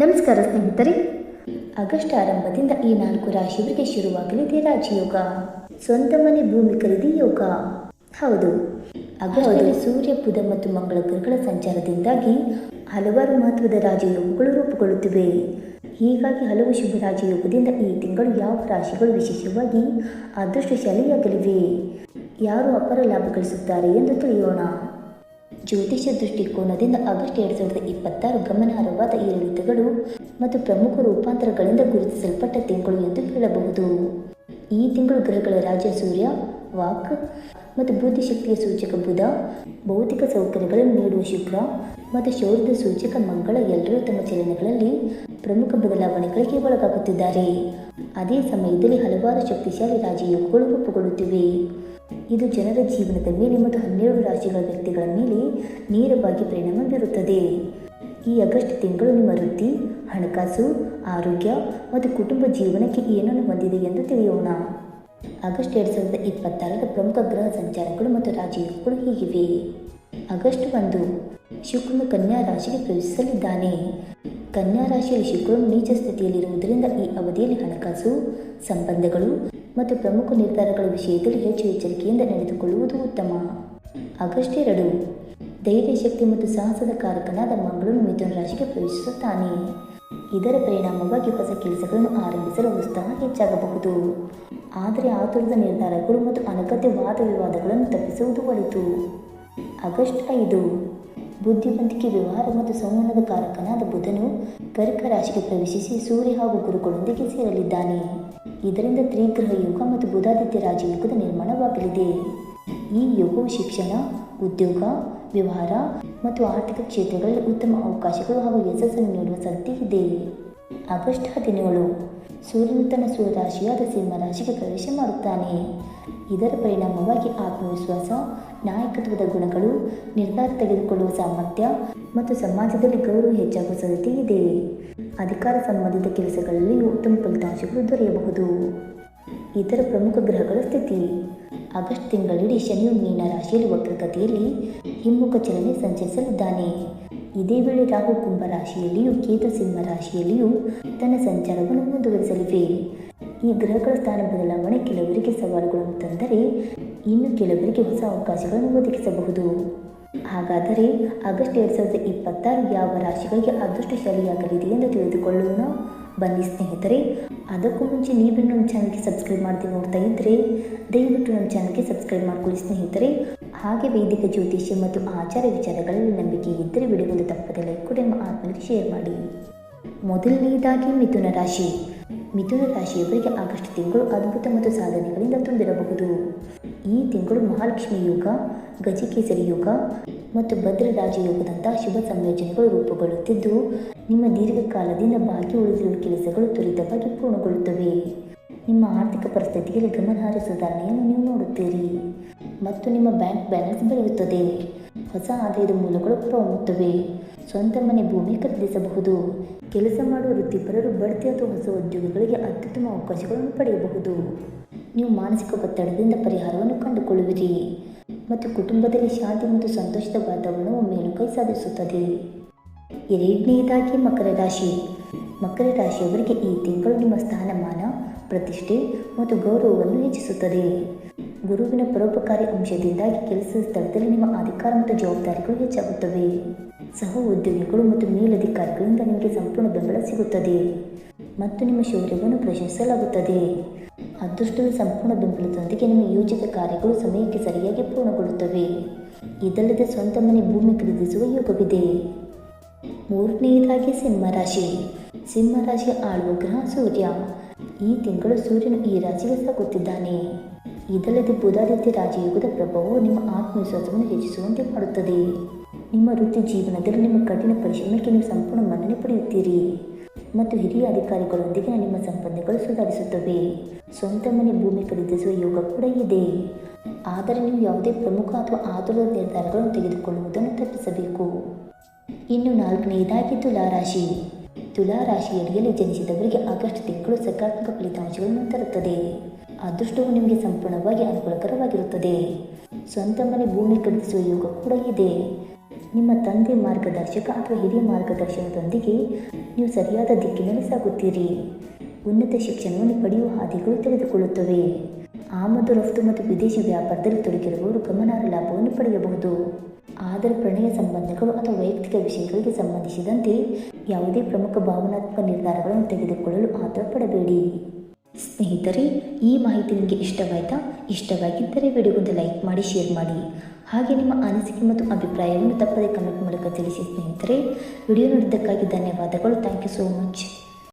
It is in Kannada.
ನಮಸ್ಕಾರ ಸ್ನೇಹಿತರೆ. ಆಗಸ್ಟ್ ಆರಂಭದಿಂದ ಈ 4 ರಾಶಿಯವರಿಗೆ ಶುರುವಾಗಲಿದೆ ರಾಜಯೋಗ. ಸ್ವಂತ ಮನೆ ಭೂಮಿ ಖರೀದಿ ಯೋಗ. ಹೌದು, ಆಗಸ್ಟ್ನಲ್ಲಿ ಸೂರ್ಯ, ಬುಧ ಮತ್ತು ಮಂಗಳ ಗ್ರಹಗಳ ಸಂಚಾರದಿಂದಾಗಿ ಹಲವಾರು ಮಹತ್ವದ ರಾಜಯೋಗಗಳು ರೂಪುಗೊಳ್ಳುತ್ತಿವೆ. ಹೀಗಾಗಿ ಹಲವು ಶುಭ ರಾಜಯೋಗದಿಂದ ಈ ತಿಂಗಳು ಯಾವ ರಾಶಿಗಳು ವಿಶೇಷವಾಗಿ ಅದೃಷ್ಟಶಾಲಿಯಾಗಲಿವೆ, ಯಾರು ಅಪಾರ ಲಾಭ ಗಳಿಸುತ್ತಾರೆ ಎಂದು ತಿಳಿಯೋಣ. ಜ್ಯೋತಿಷ್ಯ ದೃಷ್ಟಿಕೋನದಿಂದ ಆಗಸ್ಟ್ 2026 ಗಮನಾರ್ಹವಾದ ಏರಿಳಿತಗಳು ಮತ್ತು ಪ್ರಮುಖ ರೂಪಾಂತರಗಳಿಂದ ಗುರುತಿಸಲ್ಪಟ್ಟ ತಿಂಗಳು ಎಂದು ಹೇಳಬಹುದು. ಈ ತಿಂಗಳು ಗ್ರಹಗಳ ರಾಜ ಸೂರ್ಯ, ವಾಕ್ ಮತ್ತು ಬುದ್ಧಿಶಕ್ತಿಯ ಸೂಚಕ ಬುಧ, ಭೌತಿಕ ಸೌಕರ್ಯಗಳನ್ನು ನೀಡುವ ಶುಕ್ರ ಮತ್ತು ಶೌರ್ಯದ ಸೂಚಕ ಮಂಗಳ ಎಲ್ಲರೂ ತಮ್ಮ ಚಲನೆಗಳಲ್ಲಿ ಪ್ರಮುಖ ಬದಲಾವಣೆಗಳಿಗೆ ಒಳಗಾಗುತ್ತಿದ್ದಾರೆ. ಅದೇ ಸಮಯದಲ್ಲಿ ಹಲವಾರು ಶಕ್ತಿಶಾಲಿ ರಾಜಯೋಗಗಳು ರೂಪುಗೊಳ್ಳುತ್ತಿವೆ. ಇದು ಜನರ ಜೀವನದ ಮೇಲೆ ಮತ್ತು 12 ರಾಶಿಗಳ ವ್ಯಕ್ತಿಗಳ ಮೇಲೆ ನೇರವಾಗಿ ಪರಿಣಾಮ ಬೀರುತ್ತದೆ. ಈ ಆಗಸ್ಟ್ ತಿಂಗಳು ನಿಮ್ಮ ವೃತ್ತಿ, ಹಣಕಾಸು, ಆರೋಗ್ಯ ಮತ್ತು ಕುಟುಂಬ ಜೀವನಕ್ಕೆ ಏನನ್ನು ಹೊಂದಿದೆ ಎಂದು ತಿಳಿಯೋಣ. ಆಗಸ್ಟ್ 2026ರ ಪ್ರಮುಖ ಗ್ರಹ ಸಂಚಾರಗಳು ಮತ್ತು ರಾಜಯೋಗಗಳು ಹೀಗಿವೆ. ಆಗಸ್ಟ್ 1, ಶುಕ್ರನು ಕನ್ಯಾ ರಾಶಿಗೆ ಪ್ರವೇಶಿಸಲಿದ್ದಾನೆ. ಕನ್ಯಾ ರಾಶಿಯಲ್ಲಿ ಶುಕ್ರನು ನೀಚ ಸ್ಥಿತಿಯಲ್ಲಿರುವುದರಿಂದ ಈ ಅವಧಿಯಲ್ಲಿ ಹಣಕಾಸು, ಸಂಬಂಧಗಳು ಮತ್ತು ಪ್ರಮುಖ ನಿರ್ಧಾರಗಳ ವಿಷಯದಲ್ಲಿ ಹೆಚ್ಚು ಎಚ್ಚರಿಕೆಯಿಂದ ನಡೆದುಕೊಳ್ಳುವುದು ಉತ್ತಮ. ಆಗಸ್ಟ್ 2, ಧೈರ್ಯ ಶಕ್ತಿ ಮತ್ತು ಸಾಹಸದ ಕಾರಕನಾದ ಮಂಗಳನು ಮಿಥುನ ರಾಶಿಗೆ ಪ್ರವೇಶಿಸುತ್ತಾನೆ. ಇದರ ಪರಿಣಾಮವಾಗಿ ಹೊಸ ಕೆಲಸಗಳನ್ನು ಆರಂಭಿಸಲು ಉತ್ಸಾಹ ಹೆಚ್ಚಾಗಬಹುದು. ಆದರೆ ಆತುರದ ನಿರ್ಧಾರಗಳು ಮತ್ತು ಅನಗತ್ಯ ವಾದ ವಿವಾದಗಳನ್ನು ತಪ್ಪಿಸುವುದು ಒಳಿತು. ಆಗಸ್ಟ್ 5, ಬುದ್ಧಿವಂತಿಕೆ, ವ್ಯವಹಾರ ಮತ್ತು ಸಂವಹನದ ಕಾರಕನಾದ ಬುಧನು ಕರ್ಕ ರಾಶಿಗೆ ಪ್ರವೇಶಿಸಿ ಸೂರ್ಯ ಹಾಗೂ ಗುರುಗಳೊಂದಿಗೆ ಸೇರಲಿದ್ದಾನೆ. ಇದರಿಂದ ತ್ರಿಗ್ರಹ ಯೋಗ ಮತ್ತು ಬುಧಾದಿತ್ಯ ರಾಜಯೋಗದ ನಿರ್ಮಾಣವಾಗಲಿದೆ. ಈ ಯೋಗವು ಶಿಕ್ಷಣ, ಉದ್ಯೋಗ, ವ್ಯವಹಾರ ಮತ್ತು ಆರ್ಥಿಕ ಕ್ಷೇತ್ರಗಳಲ್ಲಿ ಉತ್ತಮ ಅವಕಾಶಗಳು ಹಾಗೂ ಯಶಸ್ಸನ್ನು ನೀಡುವ ಸಾಧ್ಯತೆ ಇದೆ. ಆಗಸ್ಟ್ 17, ಸೂರ್ಯನು ತನ್ನ ಸ್ವರಾಶಿಯಾದ ಸಿಂಹ ರಾಶಿಗೆ ಪ್ರವೇಶ ಮಾಡುತ್ತಾನೆ. ಇದರ ಪರಿಣಾಮವಾಗಿ ಆತ್ಮವಿಶ್ವಾಸ, ನಾಯಕತ್ವದ ಗುಣಗಳು, ನಿರ್ಧಾರ ತೆಗೆದುಕೊಳ್ಳುವ ಸಾಮರ್ಥ್ಯ ಮತ್ತು ಸಮಾಜದಲ್ಲಿ ಗೌರವ ಹೆಚ್ಚಾಗುವ ಸಾಧ್ಯತೆ ಇದೆ. ಅಧಿಕಾರ ಸಂಬಂಧಿತ ಕೆಲಸಗಳಲ್ಲಿ ಉತ್ತಮ ಫಲಿತಾಂಶಗಳು ದೊರೆಯಬಹುದು. ಇತರ ಪ್ರಮುಖ ಗ್ರಹಗಳ ಸ್ಥಿತಿ. ಆಗಸ್ಟ್ ತಿಂಗಳಿಡೀ ಶನಿಯು ಮೀನ ರಾಶಿಯಲ್ಲಿ ವಕ್ರಗತಿಯಲ್ಲಿ ಹಿಮ್ಮುಖ ಚಲನೆ ಸಂಚರಿಸಲಿದ್ದಾನೆ. ಇದೇ ವೇಳೆ ರಾಹು ಕುಂಭ ರಾಶಿಯಲ್ಲಿಯೂ ಕೇತು ಸಿಂಹ ರಾಶಿಯಲ್ಲಿಯೂ ತನ್ನ ಸಂಚಾರವನ್ನು ಮುಂದುವರಿಸಲಿವೆ. ಈ ಗ್ರಹಗಳ ಸ್ಥಾನ ಬದಲಾವಣೆ ಕೆಲವರಿಗೆ ಸವಾಲುಗಳನ್ನು ತಂದರೆ ಇನ್ನು ಕೆಲವರಿಗೆ ಹೊಸ ಅವಕಾಶಗಳನ್ನು ಒದಗಿಸಬಹುದು. ಹಾಗಾದರೆ ಆಗಸ್ಟ್ 2026 ಯಾವ ರಾಶಿಗಳಿಗೆ ಅದೃಷ್ಟಶಾಲಿಯಾಗಲಿದೆ ಎಂದು ತಿಳಿದುಕೊಳ್ಳೋಣ. ಬನ್ನಿ ಸ್ನೇಹಿತರೆ. ಅದಕ್ಕೂ ಮುಂಚೆ ನೀವು ನಮ್ಮ ಚಾನಲ್ಗೆ ಸಬ್ಸ್ಕ್ರೈಬ್ ಮಾಡದೆ ನೋಡ್ತಾ ಇದ್ದರೆ ದಯವಿಟ್ಟು ನಮ್ಮ ಚಾನಲ್ಗೆ ಸಬ್ಸ್ಕ್ರೈಬ್ ಮಾಡ್ಕೊಳ್ಳಿ ಸ್ನೇಹಿತರೆ. ಹಾಗೆ ವೈದಿಕ ಜ್ಯೋತಿಷ್ಯ ಮತ್ತು ಆಚಾರ ವಿಚಾರಗಳಲ್ಲಿ ನಂಬಿಕೆ ಇದ್ದರೆ ವಿಡಿಯೋವನ್ನು ತಪ್ಪದೆ ಲೈಕ್ ಕೊಡಿ, ನಮ್ಮ ಆತ್ಮೀಯರಿಗೆ ಶೇರ್ ಮಾಡಿ. ಮೊದಲನೆಯದಾಗಿ ಮಿಥುನ ರಾಶಿ. ಮಿಥುನ ರಾಶಿಯವರಿಗೆ ಆಗಸ್ಟ್ ತಿಂಗಳು ಅದ್ಭುತ ಮತ್ತು ಸಾಧನೆಗಳಿಂದ ತುಂಬಿರಬಹುದು. ಈ ತಿಂಗಳು ಮಹಾಲಕ್ಷ್ಮಿ ಯೋಗ, ಗಜಕೇಸರಿ ಯೋಗ ಮತ್ತು ಭದ್ರ ರಾಜಯೋಗದಂತಹ ಶುಭ ಸಂಯೋಜನೆಗಳು ರೂಪುಗೊಳ್ಳುತ್ತಿದ್ದು ನಿಮ್ಮ ದೀರ್ಘಕಾಲದಿಂದ ಬಾಕಿ ಉಳಿದಿರುವ ಕೆಲಸಗಳು ತ್ವರಿತವಾಗಿ ಪೂರ್ಣಗೊಳ್ಳುತ್ತವೆ. ನಿಮ್ಮ ಆರ್ಥಿಕ ಪರಿಸ್ಥಿತಿಯಲ್ಲಿ ಗಮನಾರ್ಹ ಸುಧಾರಣೆಯನ್ನು ನೀವು ನೋಡುತ್ತೀರಿ ಮತ್ತು ನಿಮ್ಮ ಬ್ಯಾಂಕ್ ಬ್ಯಾಲೆನ್ಸ್ ಬೆಳೆಯುತ್ತದೆ. ಹೊಸ ಆದಾಯದ ಮೂಲಗಳು ಹೊರಹೊಮ್ಮುತ್ತವೆ. ಸ್ವಂತ ಮನೆ ಭೂಮಿ ಖರೀದಿಸಬಹುದು. ಕೆಲಸ ಮಾಡುವ ವೃತ್ತಿಪರರು ಬಡ್ತಿ ಅಥವಾ ಹೊಸ ಉದ್ಯೋಗಗಳಿಗೆ ಅತ್ಯುತ್ತಮ ಅವಕಾಶಗಳನ್ನು ಪಡೆಯಬಹುದು. ನೀವು ಮಾನಸಿಕ ಒತ್ತಡದಿಂದ ಪರಿಹಾರವನ್ನು ಕಂಡುಕೊಳ್ಳುವಿರಿ ಮತ್ತು ಕುಟುಂಬದಲ್ಲಿ ಶಾಂತಿ ಮತ್ತು ಸಂತೋಷದ ವಾತಾವರಣವು ಮೇಲುಗೈ ಸಾಧಿಸುತ್ತದೆ. ಎರಡನೆಯದಾಗಿ ಮಕರ ರಾಶಿ. ಮಕರ ರಾಶಿಯವರಿಗೆ ಈ ತಿಂಗಳು ನಿಮ್ಮ ಸ್ಥಾನಮಾನ, ಪ್ರತಿಷ್ಠೆ ಮತ್ತು ಗೌರವವನ್ನು ಹೆಚ್ಚಿಸುತ್ತದೆ. ಗುರುವಿನ ಪರೋಪಕಾರಿ ಅಂಶದಿಂದಾಗಿ ಕೆಲಸದ ಸ್ಥಳದಲ್ಲಿ ನಿಮ್ಮ ಅಧಿಕಾರ ಮತ್ತು ಜವಾಬ್ದಾರಿಗಳು ಹೆಚ್ಚಾಗುತ್ತವೆ. ಸಹ ಉದ್ಯೋಗಿಗಳು ಮತ್ತು ಮೇಲಧಿಕಾರಿಗಳಿಂದ ನಿಮಗೆ ಸಂಪೂರ್ಣ ಬೆಂಬಲ ಸಿಗುತ್ತದೆ ಮತ್ತು ನಿಮ್ಮ ಶೌರ್ಯವನ್ನು ಪ್ರಶಂಸಿಸಲಾಗುತ್ತದೆ. ಅದೃಷ್ಟದ ಸಂಪೂರ್ಣ ಬೆಂಬಲದೊಂದಿಗೆ ನಿಮ್ಮ ಯೋಜಿತ ಕಾರ್ಯಗಳು ಸಮಯಕ್ಕೆ ಸರಿಯಾಗಿ ಪೂರ್ಣಗೊಳ್ಳುತ್ತವೆ. ಇದಲ್ಲದೆ ಸ್ವಂತ ಮನೆ ಭೂಮಿ ಖರೀದಿಸುವ ಯೋಗವಿದೆ. ಮೂರನೆಯದಾಗಿ ಸಿಂಹರಾಶಿ. ಸಿಂಹರಾಶಿಯ ಆಳುವ ಗ್ರಹ ಸೂರ್ಯ. ಈ ತಿಂಗಳು ಸೂರ್ಯನು ಈ ರಾಶಿಗೆ ಸಾಗುತ್ತಿದ್ದಾನೆ. ಇದಲ್ಲದೆ ಬುಧಾದಿತ್ಯ ರಾಜಯೋಗದ ಪ್ರಭಾವವು ನಿಮ್ಮ ಆತ್ಮವಿಶ್ವಾಸವನ್ನು ಹೆಚ್ಚಿಸುವಂತೆ ಮಾಡುತ್ತದೆ. ನಿಮ್ಮ ವೃತ್ತಿ ಜೀವನದಲ್ಲಿ ನಿಮ್ಮ ಕಠಿಣ ಪರಿಶ್ರಮಕ್ಕೆ ನೀವು ಸಂಪೂರ್ಣ ಮನ್ನಣೆ ಪಡೆಯುತ್ತೀರಿ ಮತ್ತು ಹಿರಿಯ ಅಧಿಕಾರಿಗಳೊಂದಿಗಿನ ನಿಮ್ಮ ಸಂಬಂಧಗಳು ಸುಧಾರಿಸುತ್ತವೆ. ಸ್ವಂತ ಮನೆ ಭೂಮಿ ಖರೀದಿಸುವ ಯೋಗ ಕೂಡ ಇದೆ. ಆದರೆ ನೀವು ಯಾವುದೇ ಪ್ರಮುಖ ಅಥವಾ ಆತುರದ ನಿರ್ಧಾರಗಳನ್ನು ತೆಗೆದುಕೊಳ್ಳುವುದನ್ನು ತಪ್ಪಿಸಬೇಕು. ಇನ್ನು ನಾಲ್ಕನೆಯದಾಗಿ ತುಲಾರಾಶಿ. ತುಲಾರಾಶಿಯಲ್ಲಿ ಜನಿಸಿದವರಿಗೆ ಆಗಸ್ಟ್ ತಿಂಗಳು ಸಕಾರಾತ್ಮಕ ಫಲಿತಾಂಶಗಳನ್ನು ತರುತ್ತದೆ. ಅದೃಷ್ಟವು ನಿಮಗೆ ಸಂಪೂರ್ಣವಾಗಿ ಅನುಕೂಲಕರವಾಗಿರುತ್ತದೆ. ಸ್ವಂತ ಮನೆ ಭೂಮಿ ಖರೀದಿಸುವ ಯೋಗ ಕೂಡ ಇದೆ. ನಿಮ್ಮ ತಂದೆ ಮಾರ್ಗದರ್ಶಕ ಅಥವಾ ಹಿರಿಯ ಮಾರ್ಗದರ್ಶನದೊಂದಿಗೆ ನೀವು ಸರಿಯಾದ ದಿಕ್ಕಿನಲ್ಲಿ ಸಾಗುತ್ತೀರಿ. ಉನ್ನತ ಶಿಕ್ಷಣವನ್ನು ಪಡೆಯುವ ಹಾದಿಗಳು ತೆರೆದುಕೊಳ್ಳುತ್ತವೆ. ಆಮದು ರಫ್ತು ಮತ್ತು ವಿದೇಶಿ ವ್ಯಾಪಾರದಲ್ಲಿ ತೊಡಗಿರುವವರು ಗಮನಾರ್ಹ ಲಾಭವನ್ನು ಪಡೆಯಬಹುದು. ಆದರೆ ಪ್ರಣಯ ಸಂಬಂಧಗಳು ಅಥವಾ ವೈಯಕ್ತಿಕ ವಿಷಯಗಳಿಗೆ ಸಂಬಂಧಿಸಿದಂತೆ ಯಾವುದೇ ಪ್ರಮುಖ ಭಾವನಾತ್ಮಕ ನಿರ್ಧಾರಗಳನ್ನು ತೆಗೆದುಕೊಳ್ಳಲು ಆತುರ ಪಡಬೇಡಿ. ಸ್ನೇಹಿತರೆ, ಈ ಮಾಹಿತಿ ನಿಮಗೆ ಇಷ್ಟವಾಯಿತಾ? ಇಷ್ಟವಾಗಿದ್ದರೆ ವಿಡಿಯೋಗೊಂದು ಲೈಕ್ ಮಾಡಿ, ಶೇರ್ ಮಾಡಿ. ಹಾಗೆ ನಿಮ್ಮ ಅನಿಸಿಕೆ ಮತ್ತು ಅಭಿಪ್ರಾಯವನ್ನು ತಪ್ಪದೇ ಕಮೆಂಟ್ ಮೂಲಕ ತಿಳಿಸಿ. ಸ್ನೇಹಿತರೆ, ವಿಡಿಯೋ ನೋಡಿದ್ದಕ್ಕಾಗಿ ಧನ್ಯವಾದಗಳು. Thank you so much.